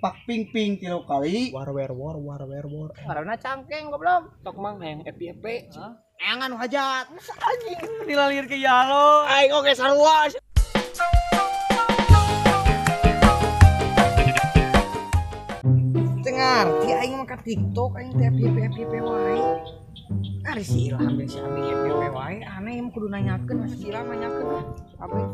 tepak ping-ping 3 kali. War. Karena cangkeng goblok. Tok mang yang FYP. Eangan hajat. Anjing dilalir ke yalo. Aing oge sarua. Dengar, ti aing mah ka TikTok aing teh FYP wae. Ari si Ilham jeung si Abi FYP wae, aneh emang kudu nanyakeun si Ilham nanyakeun. Abi.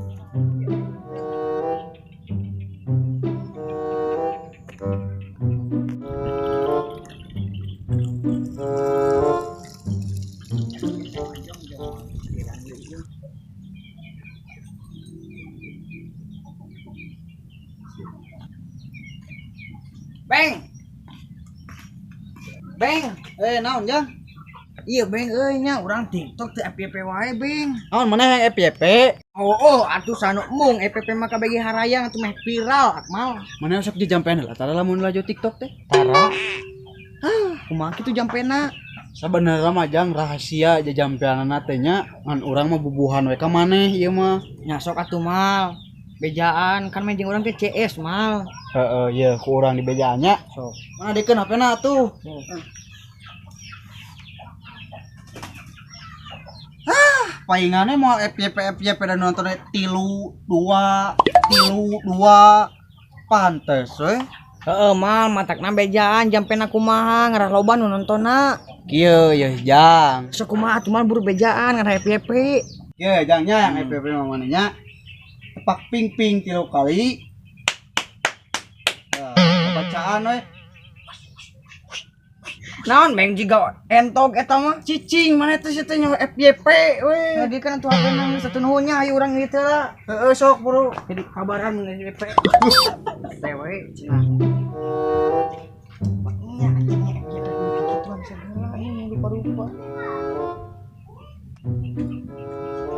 Beng, Naon jang? iya Beng nya urang TikTok teh FYP wae Beng. Naon mana yang FYP? Oh, atuh sanu mung FYP mah kabagi harayang atuh meh viral akmal. Mana sok dijampean lah tara lamun laju TikTok teh. Parah. Kumaha kitu jampena? Sabenerna mah jang rahasia jajampeanana teh nya ngan urang mah bubuhan we ka maneh ieu mah. Nya sok atuh mal. Bejaan kan meh jeung urang teh CS mal. Heeh, ieu ku urang di bejaannya. Sok. Mana dikeun HP-na atuh. Paingannya mau FYP dan nonton 3-2 pantes we. Heeh mal matakna bejaan jampena kumaha ngarah loba nu nontonna. Kieu ya jang. Sok kumaha atuh mal buru bejaan ngarah FYP. Kieu jangnya yang FYP mah manehnya. Tepak ping-ping 3 kali. Nah, bacaan we. Naon Beng jiga entog eta mah? Cicing mana teh teh nyawa FYP we. Tadi kan atuh HP-na satu nuhunnya ayo urang ieu teh lah. Heeh sok bro. Jadi kabaran mun FYP. Teh we cenah. Iya anjingnya FYP begituan segala ini rupa-rupa.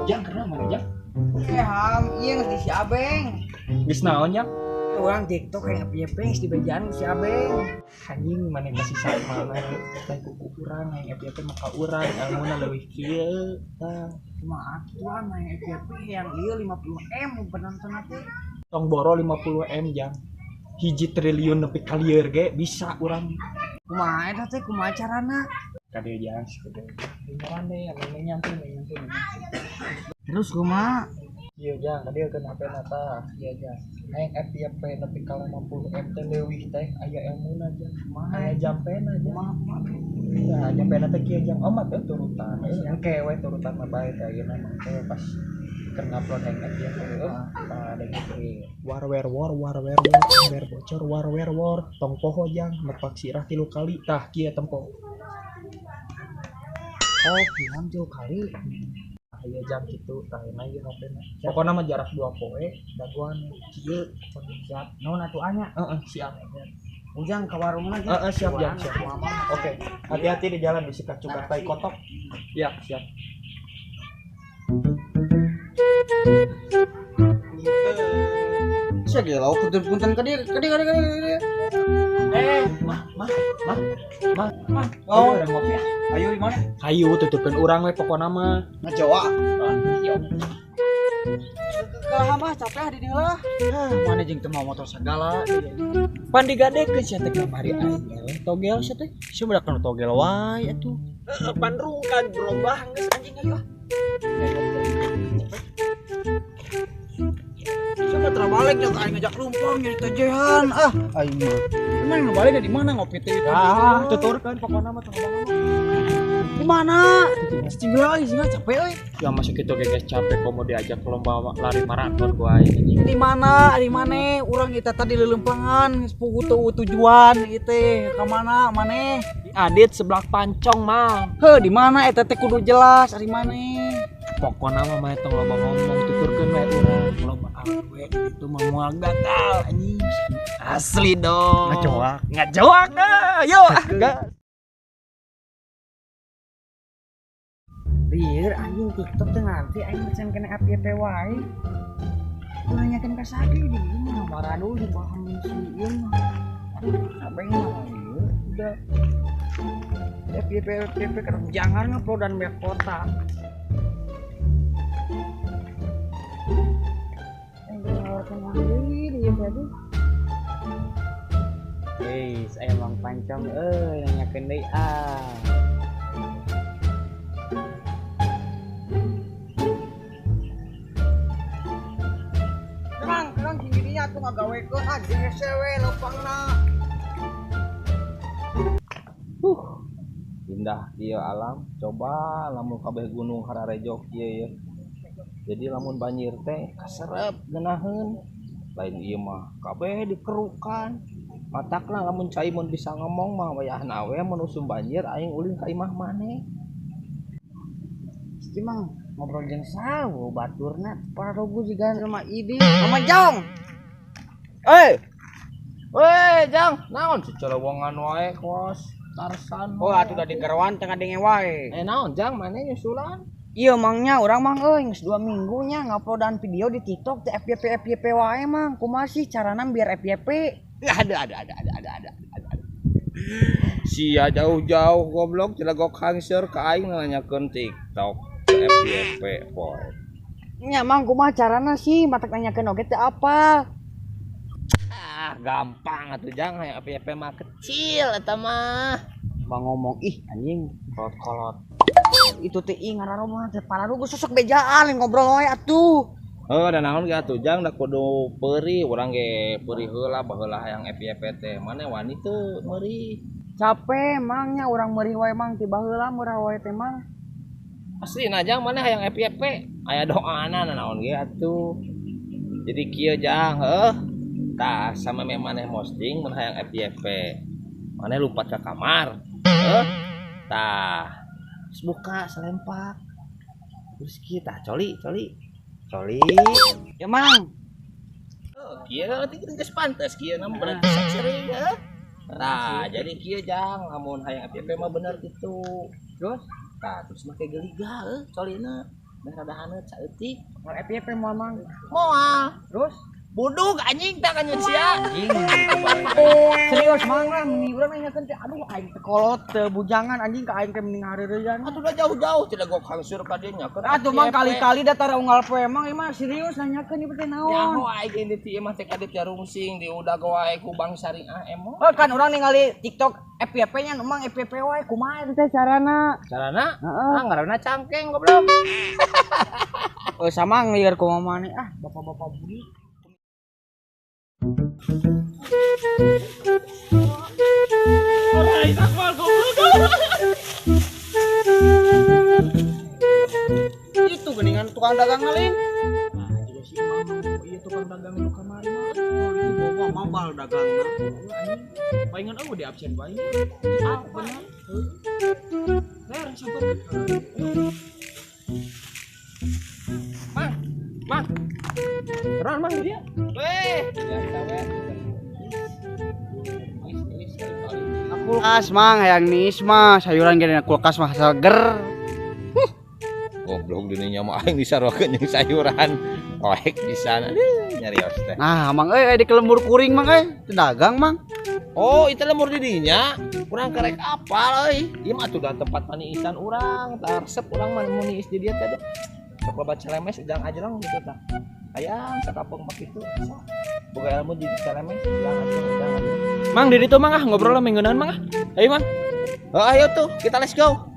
Jang karena mana jang? Ham, iya ngerti si Abeng. Geus naon nya? Orang TikTok kayak FYP di bejaan si Abeng. Anjing mana kasih sama teh kuku urang yang FYP maka urang ilmuna leuwih kieu tah. Kumaha atuan main FYP yang ieu 50M penonton teh. Tong boro 50M jang. 1 triliun nepi ka lieur ge bisa urang. Kumaha eta teh kumaha carana? Kade jang segede. Beneran deh anu nyantun. Terus kumaha? Iya jang, tadi kan HP nata, iya jang. Aing FYP nepi ka 50M teh leuwih teh aya ilmuna jang. Aya jampena jang. Nah, jampena teh kieu jang. Omat teh turutan. Engke we turutan mah bae teh ayeuna mah teh pas keur ngupload aing FYP ada gitu. War bocor tong poho jang nepak sirah 3 kali tah kieu tempo. Oh, bilang 3 kali. Aya jam kitu tah na ieu HP-na. Pokona mah jarak 2 poe daguan kieu siap. Naon atuh anya? Heeh, siap. Ujang ke warungna ge. Heeh, siap jang siap. Oke. Hati-hati di jalan disikat cuka tai kotok. Iya, siap. Sia ge lauk punten ka dieu. Mah. Oh, Urang ngopi. ayo di mana? Hayu tutupkeun urang we pokona mah. Ngajawa. Kaha mah capek di dieu lah. Mana jeung teu mau motor segala. Pan digadekeun sia teh kamari aing eleh togel sia teh. Sia budak kana togel wae atuh. Pan rungkan berubah geus anjing ayo. Siapa terbalik dah aing ngajak lumpang jadi tejehan. Aing mah. Emang ngebaliknya di mana ngopi teh? Tuturkeun pokona mah tong Di mana? Cicing lagi sih capek euy. ya masuk itu guys capek komo diajak lomba lari maraton gua ini. Di mana? Di mana? Urang kita tadi lelempangan, sepugu tujuan itu. Ka mana? Maneh? Di Adit sebelah Pancong mah. Heuh, di mana eta teh kudu jelas ari maneh. Pokona mah mah tong loba ngomong tuturkeun we urang loba awe itu mah moal gatal anjing. Asli dong. Ngajoak yo gas. Lieur anjing TikTok teh nganti aing can kena FYP wae. Nanyakeun ka Sadi di mah maradu di paham sieun mah. Abeng mah udah. FYP kan jangan ngupload dan banyak kota. Yang ditawarkan mandiri dia tadi. Wis, emang pancong nanyakeun deui ah. Emang gininya tuh ngagawekeun anjing sewe leumpangna. Indah ieu alam, coba lamun kabeh gunung hararejo kieu ya. Jadi lamun banjir teh kaserep geunaheun. Lain ieu mah kabeh dikerukan. Matakna lamun cai mun bisa ngomong mah wayahna we mun usum banjir aing ulin ka imah maneh. Isti mah ngobrol jeung sawo baturna pararogu jiga sama Idi. Mama Jong. Weh, Jang, naon cecerewongan wae kos Tarsan. Oh, atuh da digerwan tengah denge wae. Naon Jang maneh nyusulan? Iya mangnya orang mang geus 2 minggunya nguploadan video di TikTok teh FYP wae mang. Kumaha sih carana biar FYP? Ada. Sia jauh-jauh goblok cilagok hangser ka aing nanyakeun TikTok FYP boy. Nya mang kumaha carana sih matak nanyakeun oge teh apa? Gampang atuh Jang, hayang FYP mah kecil eta mah. Bang ngomong ih anjing kolot-kolot. Itu teh ngaranna mah teh pararugu sosok bejaan ngobrol wae atuh. Da naon ge atuh Jang, da kudu peuri urang ge peuri heula baheula hayang FYP teh. Mane wani teu meuri. Capek mangnya urang meurih wae mang ti baheula murah wae teh mang. Aslina Jang mane hayang FYP, aya doana naon ge atuh. Jadi kieu Jang, tah sama maneh posting mun hayang FYP. Maneh lompat ke kamar. Tah buka selempak. Terus kieu tah coli. Ya mang. Kieu nanti geus pantes kieu na berarti sering ya. Tah jadi kieu Jang lamun hayang FYP mah bener kitu. Terus Terus make geliga colina. Da rada haneut saeutik. mau FYP moal mang. Moal. Terus Budug anjing tak kan sia. anjing. Serius mang lah meni urang nanyakeun teh aduh aing teh kolot teu bujangan anjing ka aing teh mending hareureujaan. Atuh da jauh-jauh tidak gok hangsur ka dieu nya. Atuh mang kali-kali da tara unggal poe mang ieu mah serius nanyakeun ieu teh Ya naon. ho aing di ieu mah teh kadit jarungsing di udah wae ku Bang Syariah emo. Kan urang ningali TikTok FYP-nya nu mang FYP wae kumaha teh carana? Carana? Heeh. Ngaranna cangkeng goblok. Sama ngelieur ku mamane bapak-bapak budi. Itu geningan tukang dagang ngalin. Nah, juga si Imam ieu tukang dagang nu kamari mah. Itu bawa mabal dagangna. Palingan eueuh di absen bae. Bener. Beres sabar. Mang. Keran mang dia. Weh, biasa we. Kulkas mang hayang nisma sayuran gede kulkas mah seger. Goblok dininya mah aing disarokeun jeung sayuran. Oek di sana nyarios teh. Nah, mang di kelembur kuring mang teu dagang mang. Oh, itu lemur di dinya. Urang karek apal euy. Ieu mah atuh da tempat maniisan urang, tah resep urang mah mun niis di dieu teh. Sok loba celemes ujang ajrong gitu tah. Hayang sakapeung mah kitu. Boga ilmu di celemes ujang ajrong. Mang di ditu mang ngobrol mingguan mang. Ayo mang. Oh, ayo tuh, kita let's go.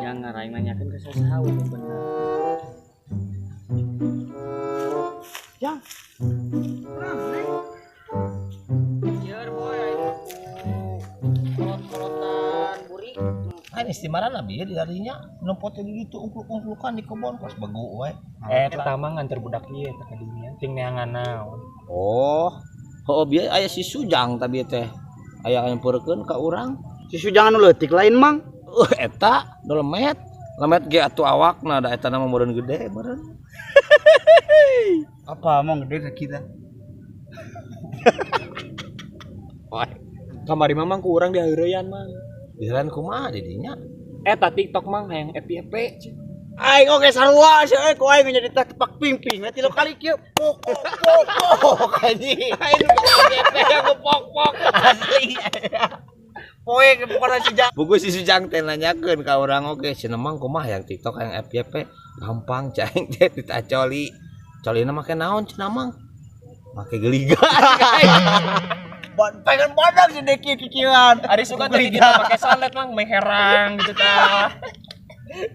Jangan aing nanyakeun ka sasaha we bener. Jang. Biar boy aing kolot-kolotan buri. Kan istimarana bieu di harinya nempot di ditu ungkluk-ungklukan di kebon pas begu we. Eta mah nganter budak ieu teh ka dinya. Ting neangan naon. Oh bieu aya si Sujang tadi teh. Aya nyampeurkeun ka urang. Si Sujang anu leutik lain mang. Eta dolemet. Lemet ge atuh awakna da eta nama meureun gede meureun. Apa mau gede ke kita? Kamari mamang ku urang di haeureyan mang. Diran kumaha di dinya? Eta TikTok mang hayang FYP. Aing oge sarua seueur ku aing jadi tepak pimping. Nanti lo kali kieu pok anjing. Aing yang ngepok-pok asli. Poe bukan si Jang. Buku si Sujang teh nanyakeun ka urang oge cenah mang kumaha yang TikTok yang FYP gampang cai teh ditacoli. Colina make naon cenah mang? make geliga. Pengen padang si Deki kikiran. Ari suka tadi kita pakai salet mang meherang gitu tah.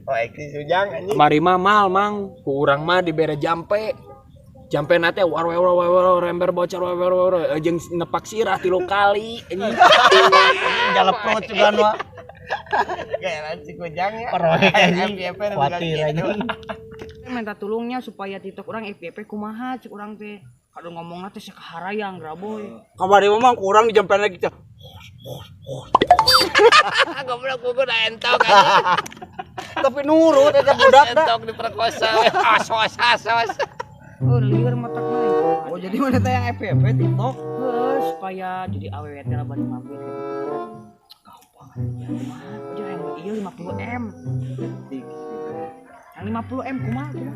Oh, iki sujang anjing. Mari mah mal mang, ku urang mah dibere jampe. Jampe nate war rember bocor jeung nepak sirah 3 kali anjing. Jaleprot juga mah. Kayak si Kujang ya. Proyek anjing. Khawatir anjing. Minta tulungnya supaya TikTok orang FYP kumaha cek urang teh. Kado ngomongna teh sakaharayang graboy. Kamari mah kurang di jampen lagi. Goblok gua udah entok aja. Tapi nurut eta budak dah. Entok diperkosa. Asos. Oh, lieur matak mah. Oh, jadi mana teh yang FYP TikTok? Supaya jadi awewe teh lah bari mampir. Gampang. Aja yang ieu 50M. Yang 50M kumaha teh?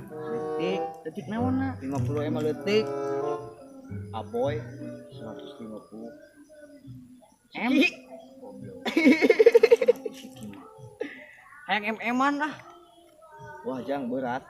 Detik naonna? 50M detik. Aboy 150. M. Hayang MM-an lah. Wah, jang berat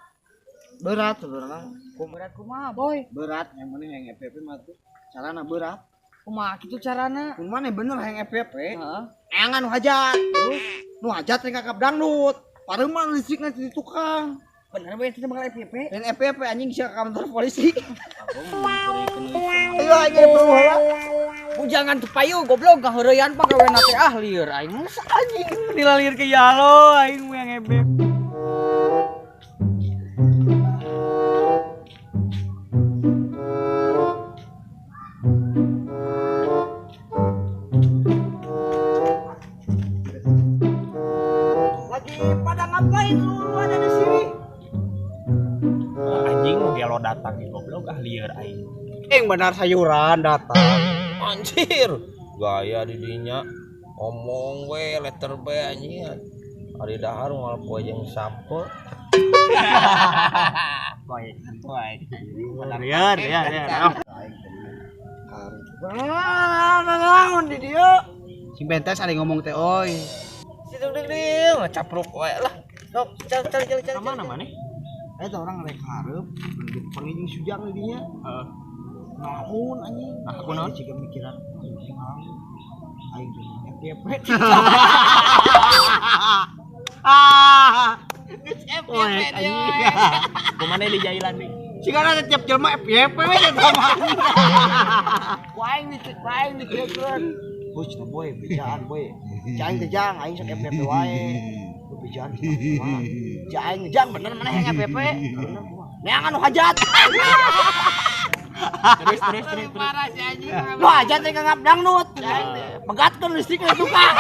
sebenarnya. Berat kumaha, boy? Berat yang mana yang FYP mah tuh. Carana berat. Kumaha kitu carana? Mun mana bener yang FYP? Heeh. Eangan nu hajat. Terus nu hajat teh kakap dangdut. Pareum mah listrikna di tukang. Bener bae itu bakal FYP. Dan FYP anjing sia ka kantor polisi. Ayo aing beulah. Bujangan teu payu goblok gaheureyan pagaweana teh ah lieur aing mah anjing dilalir ke yalo aing mah yang ebek. Lagi pada ngapain lu ada di sini? Anjing nu gelo datang ieu goblok lieur aing. Benar sayuran datang. Anjir. Gaya di dinya ngomong we letter B anjing. Ari dahar moal poe jeung sampo. Baik. Benar ya. Bangun di dia. Si Bentes ada ngomong teh oi. Situ deung capruk we lah. Sok cari. Mana maneh? Eta orang rek hareup panggil jeung sujang di dinya. Heeh. Naon anjing? Nah, kunaon? Jika mikiran aing FYP. FYP dia. Kumane di jailan nih. Sigana tiap jelema FYP we eta mah. Waing dikeun. Bos na boy, bijaan boy. Jang teh jang aing sok FYP wae. Bijaan mah. Jang bener mana yang FYP? Bener gua. Neangan nu hajat. Terus. Parah si anjing. Lu hajat teh ngap dangdut. Pegatkeun listrikna tukang.